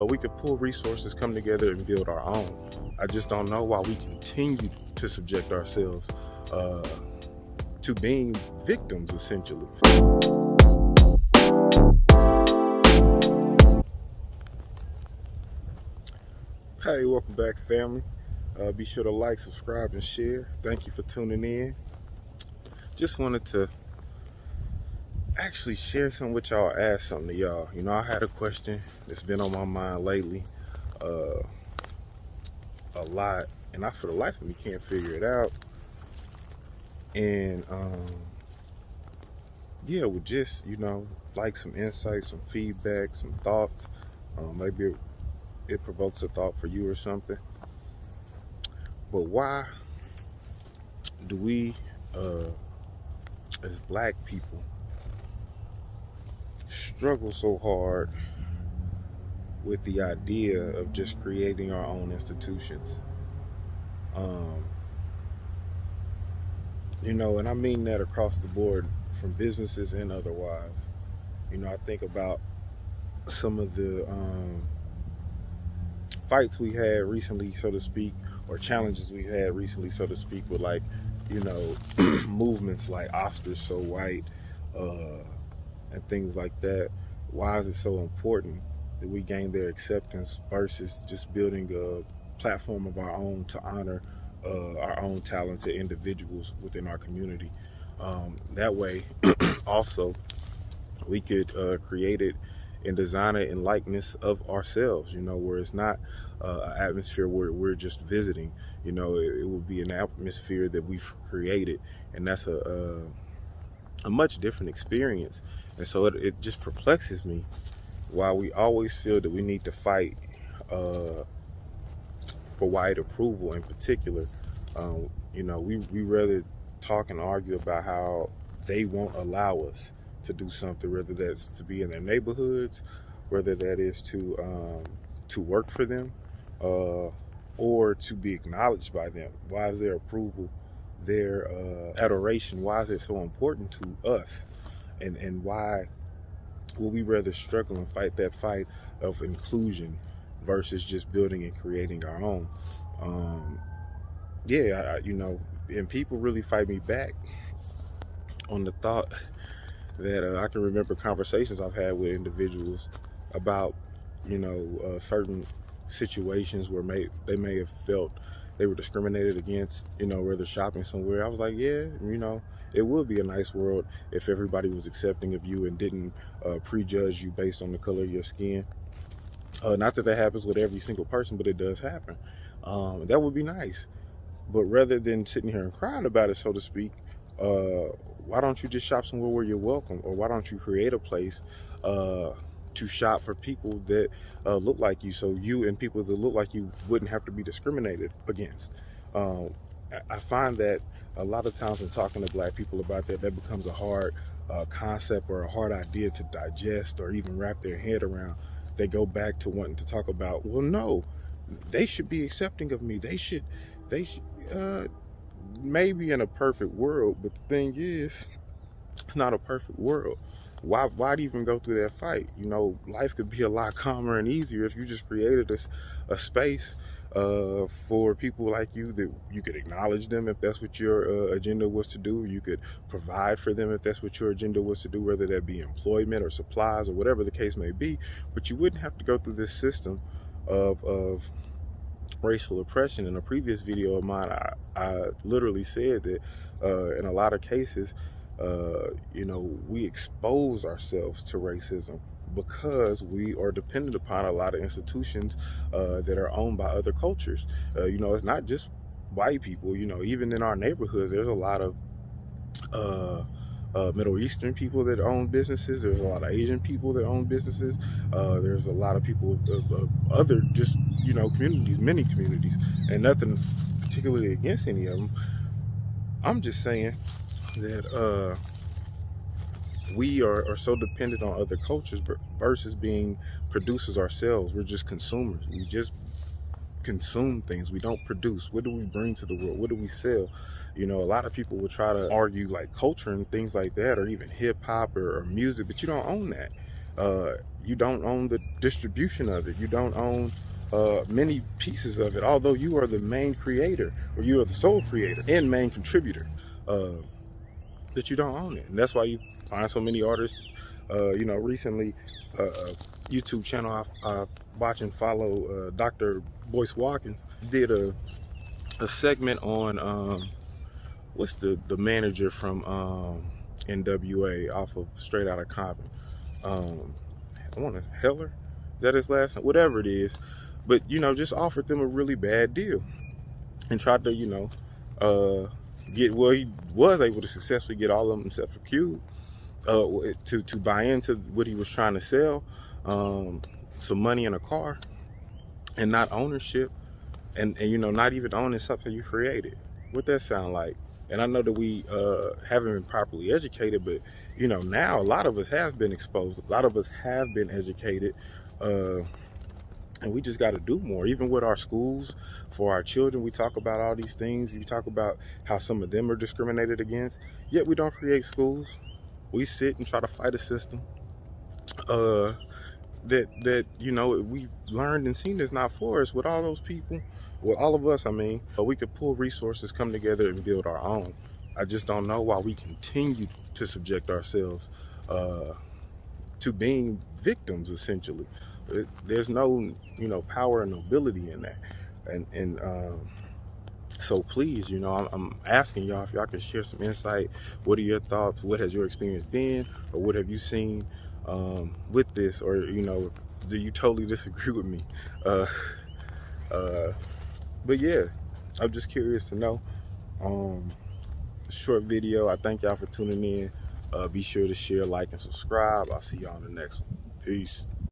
We could pull resources, come together, and build our own. I just don't know why we continue to subject ourselves to being victims, essentially. Hey, welcome back, family. Be sure to like, subscribe, and share. Thank you for tuning in. Just wanted to actually share something with y'all, ask something to y'all. I had a question that's been on my mind lately a lot, and I, for the life of me, can't figure it out. And yeah, with just, like some insights, some feedback, some thoughts. Maybe it provokes a thought for you or something. But why do we, as black people, struggle so hard with the idea of just creating our own institutions? And I mean that across the board, from businesses and otherwise. I think about some of the fights we had recently, so to speak, or challenges we had recently, so to speak, with movements like Oscars So White and things like that. Why is it so important that we gain their acceptance versus just building a platform of our own to honor our own talented individuals within our community? That way, also, we could create it and design it in likeness of ourselves, where it's not an atmosphere where we're just visiting. It will be an atmosphere that we've created, and that's a much different experience. And so it just perplexes me why we always feel that we need to fight for white approval in particular. We rather talk and argue about how they won't allow us to do something, whether that's to be in their neighborhoods, whether that is to work for them, or to be acknowledged by them. Why is their approval, their adoration, why is it so important to us? And why will we rather struggle and fight that fight of inclusion versus just building and creating our own? And people really fight me back on the thought that I can remember conversations I've had with individuals about, certain situations where they may have felt they were discriminated against, whether shopping somewhere. I was like, yeah, it would be a nice world if everybody was accepting of you and didn't prejudge you based on the color of your skin. Not that happens with every single person, but it does happen. That would be nice. But rather than sitting here and crying about it, so to speak, why don't you just shop somewhere where you're welcome? Or why don't you create a place to shop for people that look like you, so you and people that look like you wouldn't have to be discriminated against? I find that a lot of times when talking to black people about that becomes a hard concept or a hard idea to digest or even wrap their head around. They go back to wanting to talk about, well, no, they should be accepting of me. They should, maybe in a perfect world, but the thing is, it's not a perfect world. Why'd even go through that fight? Life could be a lot calmer and easier if you just created a space for people like you, that you could acknowledge them if that's what your agenda was to do. You could provide for them if that's what your agenda was to do, whether that be employment or supplies or whatever the case may be. But you wouldn't have to go through this system of racial oppression. In a previous video of mine, I literally said that in a lot of cases, we expose ourselves to racism because we are dependent upon a lot of institutions that are owned by other cultures. It's not just white people. Even in our neighborhoods, there's a lot of Middle Eastern people that own businesses. There's a lot of Asian people that own businesses. There's a lot of people of other just communities, many communities, and nothing particularly against any of them. I'm just saying that we are so dependent on other cultures versus being producers ourselves. We're just consumers. We just consume things. We don't produce. What do we bring to the world? What do we sell? A lot of people will try to argue like culture and things like that, or even hip hop or music, but you don't own that. You don't own the distribution of it. You don't own many pieces of it, although you are the main creator, or you are the sole creator and main contributor. That you don't own it, and that's why you find so many artists. Recently, YouTube channel I watch and follow, Dr. Boyce Watkins did a segment on what's the manager from NWA off of Straight Outta Compton. I want to Heller, is that his last name? Whatever it is, but just offered them a really bad deal and tried to he was able to successfully get all of them except for Cube to buy into what he was trying to sell, some money in a car, and not ownership, and not even owning something you created. What that sound like? And I know that we haven't been properly educated, but now a lot of us have been exposed, a lot of us have been educated, and we just got to do more. Even with our schools, for our children, we talk about all these things. We talk about how some of them are discriminated against, yet we don't create schools. We sit and try to fight a system that we've learned and seen is not for us. With all those people, with all of us, we could pull resources, come together, and build our own. I just don't know why we continue to subject ourselves to being victims, essentially. There's no power and nobility in that, and so please, I'm asking y'all if y'all can share some insight. What are your thoughts? What has your experience been, or what have you seen with this? Or do you totally disagree with me? But yeah, I'm just curious to know. Short video. I thank y'all for tuning in. Be sure to share, like, and subscribe. I'll see y'all on the next one. Peace.